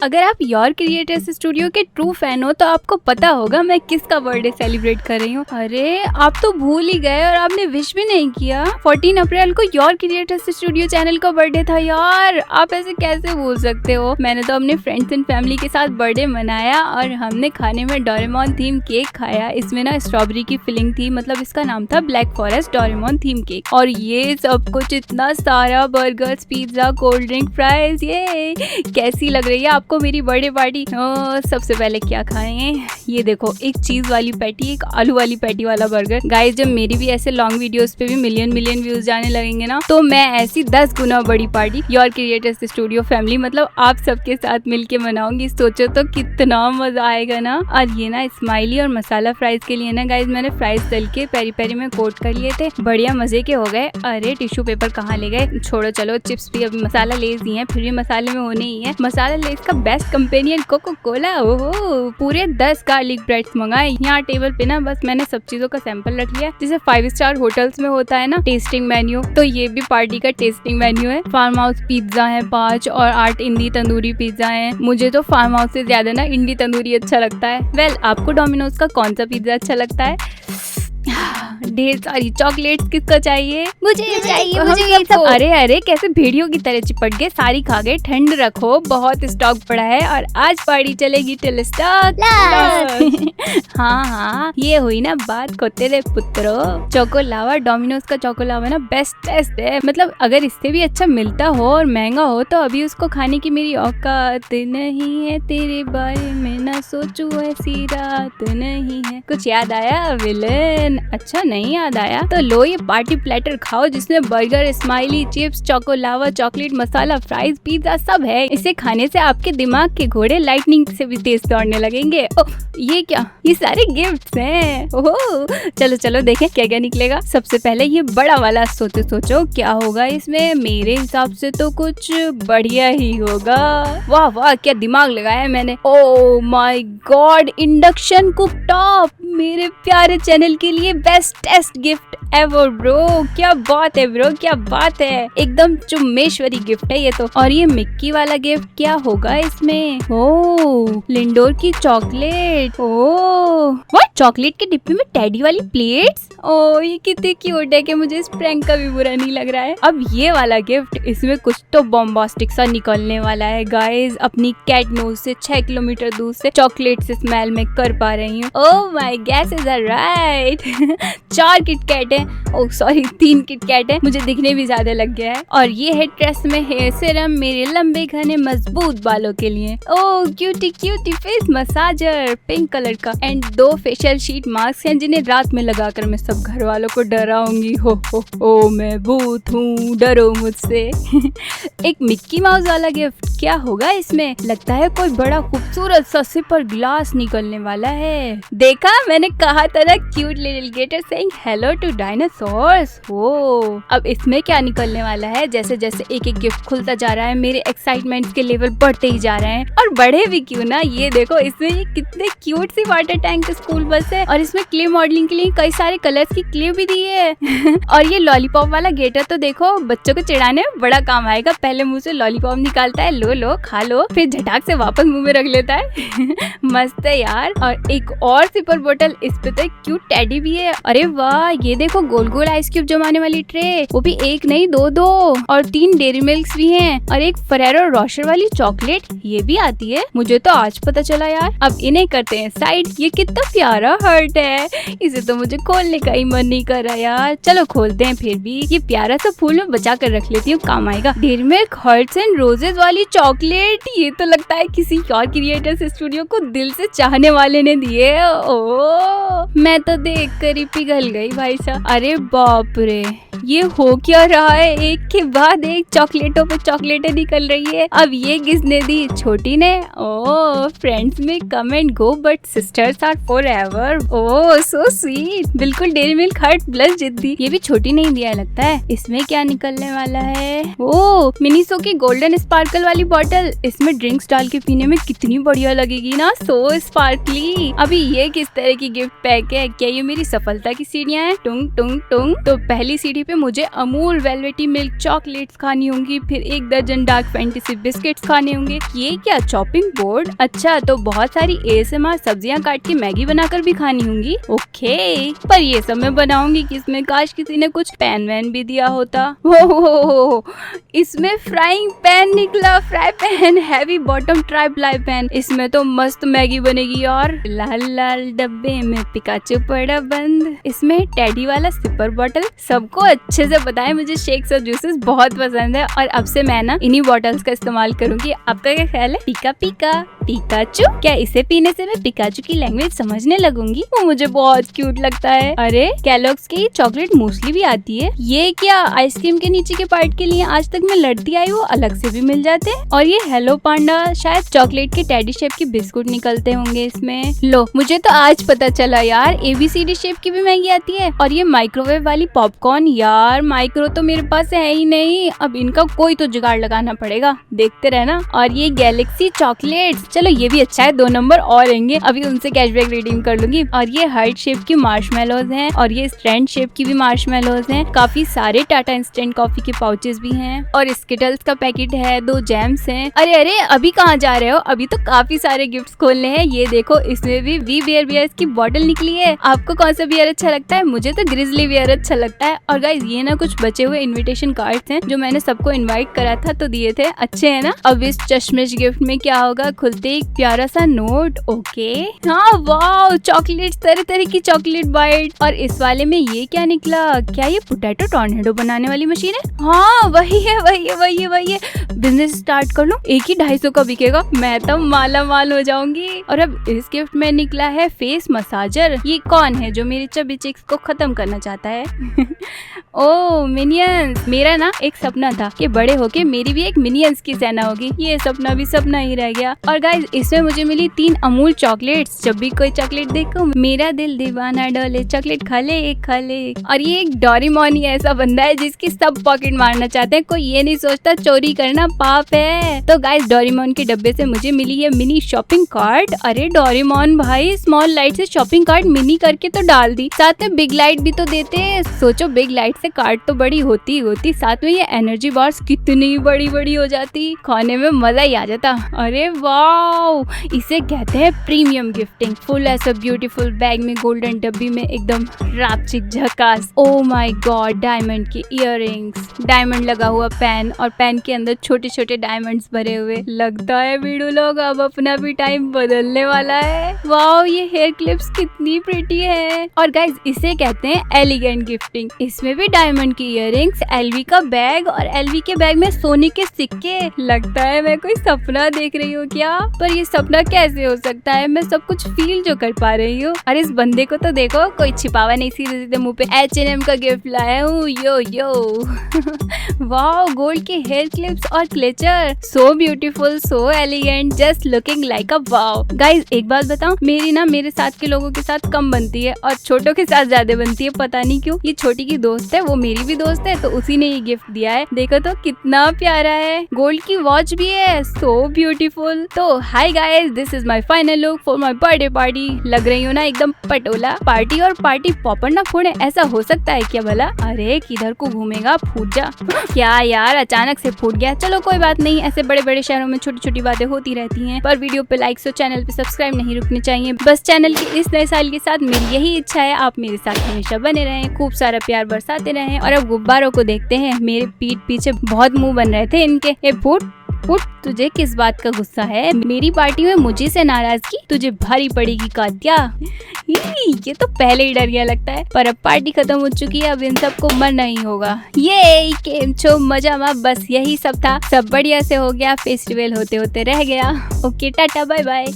अगर आप your creators studio के ट्रू फैन हो तो आपको पता होगा मैं किसका बर्थडे सेलिब्रेट कर रही हूँ। अरे आप तो भूल ही गए और आपने विश भी नहीं किया। 14 अप्रैल को योर क्रिएटर्स स्टूडियो चैनल का बर्थडे था यार, आप ऐसे कैसे भूल सकते हो। मैंने तो अपने फ्रेंड्स एंड फैमिली के साथ बर्थडे मनाया और हमने खाने में डोरेमोन थीम केक खाया। इसमें ना स्ट्रॉबेरी की फिलिंग थी, मतलब इसका नाम था black forest Doraemon theme cake. और ये सब कुछ इतना सारा, burgers, pizza, cold drink, fries, ये कैसी लग रही है आपको मेरी बर्थडे पार्टी। सबसे पहले क्या खाएं, ये देखो एक चीज वाली पैटी, एक आलू वाली पैटी वाला बर्गर। गाइस जब मेरी भी ऐसे लॉन्ग वीडियोस पे भी मिलियन व्यूज जाने लगेंगे ना, तो मैं ऐसी 10 गुना बड़ी party your creators studio family, मतलब आप सबके साथ मिलके मनाऊंगी। सोचो तो कितना मजा आएगा ना। और ये ना स्माइली और मसाला फ्राइज के लिए ना गाइस मैंने फ्राइज तल के पेरी पेरी में कोट कर लिए थे, बढ़िया मजे के हो गए। अरे टिश्यू पेपर कहाँ ले गए, छोड़ो चलो। चिप्स भी अभी मसाला लेस ही है, फिर भी मसाले में होने ही है। मसाला लेस का बेस्ट कंपेनियन कोको कोला। ओहो, पूरे 10 गार्लिक ब्रेड्स मंगाए। यहाँ टेबल पे ना बस मैंने सब चीजों का सैंपल रख लिया, जैसे 5 स्टार होटल्स में होता है ना टेस्टिंग मेन्यू, तो ये भी पार्टी का टेस्टिंग मेन्यू है। फार्म हाउस पिज्जा है 5 और 8 इंडी तंदूरी पिज्जा है। मुझे तो फार्म हाउस से ज्यादा ना इंडी तंदूरी अच्छा लगता है। वेल आपको डोमिनोज का कौन सा पिज्जा अच्छा लगता है? ढेर सारी चॉकलेट्स किसको चाहिए? मुझे चाहिए, मुझे ये सब। अरे अरे कैसे भेड़ियों की तरह चिपट गए, सारी खा गए। ठंड रखो, बहुत स्टॉक पड़ा है और आज पार्टी चलेगी टिल स्टॉक। हाँ हाँ ये हुई ना बात को तेरे पुत्रो। चोको लावा, डोमिनोज का चोको लावा ना बेस्ट टेस्ट है। मतलब अगर इससे भी अच्छा मिलता हो और महंगा हो तो अभी उसको खाने की मेरी औकात नहीं है। तेरे बारे में ना सोचूं ऐसी रात नहीं है। कुछ याद आया विलन? अच्छा नहीं याद आया तो लो ये पार्टी प्लेटर खाओ, जिसमें burger, smiley, chips, choco lava, chocolate, masala, fries, pizza सब है। इसे खाने से आपके दिमाग के घोड़े लाइटनिंग से भी तेज दौड़ने लगेंगे। ओह ये क्या, ये सारे गिफ्ट्स हैं। ओह चलो चलो देखें क्या क्या निकलेगा। सबसे पहले ये बड़ा वाला, सोचो क्या होगा इसमें। मेरे हिसाब से तो कुछ बढ़िया ही होगा। वाह वाह क्या दिमाग लगाया है मैंने। Oh my God, induction cooktop, मेरे प्यारे चैनल के लिए बेस्टेस्ट गिफ्ट एवर ब्रो। क्या बात है ब्रो, क्या बात है, एकदम चुम्मेश्वरी गिफ्ट है ये तो। और ये मिक्की वाला गिफ्ट क्या होगा इसमें? ओह लिंडोर की चॉकलेट। ओह व्हाट, चॉकलेट के डिब्बे में टेडी वाली प्लेट्स। ओह ये कितनी क्यूट है कि मुझे इस प्रैंक का भी बुरा नहीं लग रहा है। अब ये वाला गिफ्ट, इसमें कुछ तो बॉम्बास्टिक सा निकलने वाला है गाइस। अपनी कैट नोज से 6 किलोमीटर दूर से चॉकलेट से स्मेल में कर पा रही हूँ। Oh my guesses are right. 4 KitKat है, ओह सॉरी 3 किटकैट है, मुझे दिखने भी ज्यादा लग गया है। और ये है ट्रेस में हेयर सीरम, मेरे लंबे घने मजबूत बालों के लिए। Oh cutie cutie face massager pink colour का। एंड 2 फेशियल शीट मास्क हैं जिन्हें रात में लगाकर मैं सब घर वालों को डराऊंगी। हो मैं भूत हूँ, डरो मुझसे। एक मिक्की माउस वाला गिफ्ट, क्या होगा इसमें? लगता है कोई बड़ा खूबसूरत सा सिपर ग्लास निकलने वाला है। देखा मैंने कहा था ना, cute little gator saying hello to dinosaurs. ओ अब इसमें क्या निकलने वाला है? जैसे जैसे एक एक गिफ्ट खुलता जा रहा है मेरे एक्साइटमेंट के लेवल बढ़ते ही जा रहे हैं। और बढ़े भी क्यों ना, ये देखो इसमें ये कितने क्यूट सी वाटर टैंक स्कूल बस है और इसमें क्ले मॉडलिंग के लिए कई सारे कलर्स की क्ले भी दी है। और ये लॉलीपॉप वाला गेटर तो देखो बच्चों को चिढ़ाने में बड़ा काम आएगा। पहले मुंह से लॉलीपॉप निकालता है, लो लो खा लो, फिर झटाक से वापस मुंह में रख लेता है। मस्त है यार। और एक और सिपर बोतल, इस पे तो एक क्यूट टेडी भी है। अरे वाह ये देखो गोल गोल आइस क्यूब जमाने वाली ट्रे, वो भी एक नहीं 2 और 3 डेयरी मिल्क्स भी हैं और एक फरेरो रोशर वाली चॉकलेट ये भी आती है। मुझे तो आज पता चला यार। अब इन्हें करते हैं साइड। ये कितना प्यारा हर्ट है, इसे तो मुझे खोलने का ही मन नहीं कर रहा यार। चलो खोलते हैं फिर भी। ये प्यारा सा फूल में बचा कर रख लेती हूँ, काम आएगा। Dairy Milk hearts and roses वाली चॉकलेट, ये तो लगता है किसी और क्रिएटर्स स्टूडियो को दिल से चाहने वाले ने दिए। ओ मैं तो देख कर ही पिघल गई भाई साहब। अरे बाप रे ये हो क्या रहा है, एक के बाद एक चॉकलेटों पे चॉकलेटें निकल रही है। अब ये किसने दी? छोटी ने। Oh friends may come and go but sisters are forever. Oh so sweet, बिल्कुल डेयरी मिल्क हर्ट प्लस जिद्दी। ये भी छोटी नहीं दिया लगता है। इसमें क्या निकलने वाला है? ओह मिनीसो की गोल्डन स्पार्कल वाली बॉटल, इसमें ड्रिंक्स डाल के पीने में कितनी बढ़िया लगेगी ना, सो स्पार्कली। अभी ये किस तरह की गिफ्ट पैक है? क्या ये मेरी सफलता की सीढ़ियाँ हैं? टुंग टुंग टुंग। तो पहली सीढ़ी पे मुझे अमूल वेलवेटी मिल्क चॉकलेट्स खानी होंगी, फिर 1 दर्जन डार्क फैंटेसी बिस्किट्स खाने होंगे। ये क्या चॉपिंग बोर्ड? अच्छा, तो बहुत सारी ASMR सब्जियां काट के मैगी बनाकर भी खानी होंगी। ओके, पर ये सब मैं बनाऊंगी किसमें? काश किसी ने कुछ पैन वैन भी दिया होता। हो, इसमें फ्राइंग पैन निकला, fry pan, heavy bottom try ply pan. इसमें तो मस्त मैगी बनेगी यार। लाल लाल डब्बे में पिकाचू पड़ा बंद। इसमें टेडी वाला सिपर बॉटल। सबको अच्छे से पता है मुझे शेक्स और जूसेस बहुत पसंद है, और अब से मैं ना इन्हीं बॉटल्स का इस्तेमाल करूंगी। आपका क्या ख्याल है? पीका पीका पिकाचू, क्या इसे पीने से मैं पिकाचू की लैंग्वेज समझने लगूंगी? वो मुझे बहुत क्यूट लगता है। अरे कैलॉग्स की चॉकलेट मूसली भी आती है। ये क्या आइसक्रीम के नीचे के पार्ट के लिए आज तक मैं लड़ती आई हूँ, अलग से भी मिल जाते हैं। और ये हेलो पांडा, शायद चॉकलेट के टेडी शेप के बिस्कुट निकलते होंगे इसमें। लो, मुझे तो आज पता चला यार, ABCD शेप की भी मैगी आती है। और ये माइक्रोवेव वाली पॉपकॉर्न, यार माइक्रो तो मेरे पास है ही नहीं, अब इनका कोई तो जुगाड़ लगाना पड़ेगा, देखते रहना। और ये गैलेक्सी चॉकलेट, चलो ये भी अच्छा है, 2 नंबर और रहेंगे, अभी उनसे कैशबैक रिडीम कर लूंगी। और ये हार्ट शेप की मार्शमेलोज हैं, और ये स्ट्रैंड शेप की भी मार्शमेलोज हैं। काफी सारे टाटा इंस्टेंट कॉफी के पाउचेस भी हैं, और स्किटल्स का पैकेट है, 2 जैम्स हैं। अरे अरे, अभी कहाँ जा रहे हो? अभी तो काफी सारे गिफ्ट्स खोलने हैं। ये देखो, इसमें भी वी बियर बियर्स की बोतल निकली है। आपको कौन सा बियर अच्छा लगता है? मुझे तो ग्रिजली बियर अच्छा लगता है। और गाइस, ये ना कुछ बचे हुए इन्विटेशन कार्ड्स हैं जो मैंने सबको इनवाइट करा था तो दिए थे, अच्छे है ना। अब इस चश्मिश गिफ्ट में क्या होगा? खुलते एक प्यारा सा नोट। ओके, हाँ, वाओ, चॉकलेट, तरह तरह की चॉकलेट बाइट। और इस वाले में ये क्या निकला? क्या ये पोटैटो टॉर्नेडो बनाने वाली मशीन है? हाँ, वही है, वही है, वही है, वही है। बिजनेस स्टार्ट कर लूं, एक ही 250 का बिकेगा, मैं तो माला माल हो जाऊंगी। और अब इस गिफ्ट में निकला है फेस मसाजर। ये कौन है जो मेरी चबी चिक्स को खत्म करना चाहता है? ओ मिनियंस, मेरा ना एक सपना था कि बड़े होके मेरी भी एक मिनियंस की सेना होगी। ये सपना भी सपना ही रह गया। और गाइस, इसमें मुझे मिली 3 अमूल चॉकलेट्स। जब भी कोई चॉकलेट देखो मेरा दिल दीवाना डोले, चॉकलेट खा ले खा ले। और ये एक डोरेमोन ही ऐसा बंदा है जिसकी सब पॉकेट मारना चाहते हैं, कोई ये नहीं सोचता चोरी करना पाप है। तो गाइस, डोरेमोन के डब्बे से मुझे मिली है मिनी शॉपिंग कार्ट। अरे डोरेमोन भाई, स्मॉल लाइट से शॉपिंग कार्ट मिनी करके तो डाल दी, साथ में बिग लाइट भी तो देते। सोचो, बिग लाइट से कार्ट तो बड़ी होती होती, साथ में ये एनर्जी बार्स कितनी बड़ी बड़ी हो जाती, खाने में मजा ही आ जाता। अरे वाओ, इसे कहते हैं प्रीमियम गिफ्टिंग। फुल ऐसा ब्यूटीफुल बैग में, गोल्डन डब्बी में, एकदम रापचिक झकास। ओ माय गॉड, डायमंड की इयररिंग्स, डायमंड लगा हुआ पेन, और पेन के अंदर छोटे छोटे डायमंड्स भरे हुए। लगता है वीडू लोग अब अपना भी टाइम बदलने वाला है। वाओ, ये हेयर क्लिप्स कितनी प्रिटी है। और गाइस, इसे कहते हैं एलिगेंट गिफ्टिंग। इसमें भी डायमंड की इयररिंग्स, LV का बैग, और LV के बैग में सोने के सिक्के। लगता है मैं कोई सपना देख रही हूँ क्या? पर ये सपना कैसे हो सकता है? मैं सब कुछ फील जो कर पा रही हूँ। और इस बंदे को तो देखो, कोई छिपावा नहीं, सीधे सीधे मुंह पे H&M का गिफ्ट लाया हूँ। यो यो वाओ, गोल्ड के हेयर क्लिप्स और clutcher, so beautiful, so elegant, just looking like a wow. Guys, एक बात बताऊं, मेरी ना मेरे साथ के लोगों के साथ कम बनती है और छोटों के साथ ज्यादा बनती है, पता नहीं क्यों। ये छोटी की दोस्त है, वो मेरी भी दोस्त है, तो उसी ने ये गिफ्ट दिया है। देखो तो कितना प्यारा है, गोल्ड की वॉच भी है, सो ब्यूटीफुल। तो hi guys, this is my final look for my birthday party. लग रही हूँ ना एकदम पटोला। पार्टी और पार्टी पॉपर ना फोड़े, ऐसा हो सकता है क्या भला? अरे किधर को घूमेगा, फूट जा। क्या यार, अचानक से फूट गया। चलो कोई बात नहीं, ऐसे बड़े बड़े शहरों में छोटी छोटी बातें होती रहती हैं। पर वीडियो पे लाइक्स और चैनल पे सब्सक्राइब नहीं रुकने चाहिए। बस चैनल के इस नए साल के साथ मेरी यही इच्छा है, आप मेरे साथ हमेशा बने रहें, खूब सारा प्यार बरसाते रहें। और अब गुब्बारों को देखते हैं, मेरे पीठ पीछे बहुत मुंह बन रहे थे इनके। ए फूट फुट, तुझे किस बात का गुस्सा है? मेरी पार्टी में मुझे से नाराजगी तुझे भारी पड़ेगी कात्या। ये तो पहले ही डर गया लगता है, पर अब पार्टी खत्म हो चुकी है, अब इन सबको मरना ही होगा। ये केम छो मजा मा, बस यही सब था, सब बढ़िया से हो गया, फेस्टिवल होते होते रह गया। Okay, tata bye bye.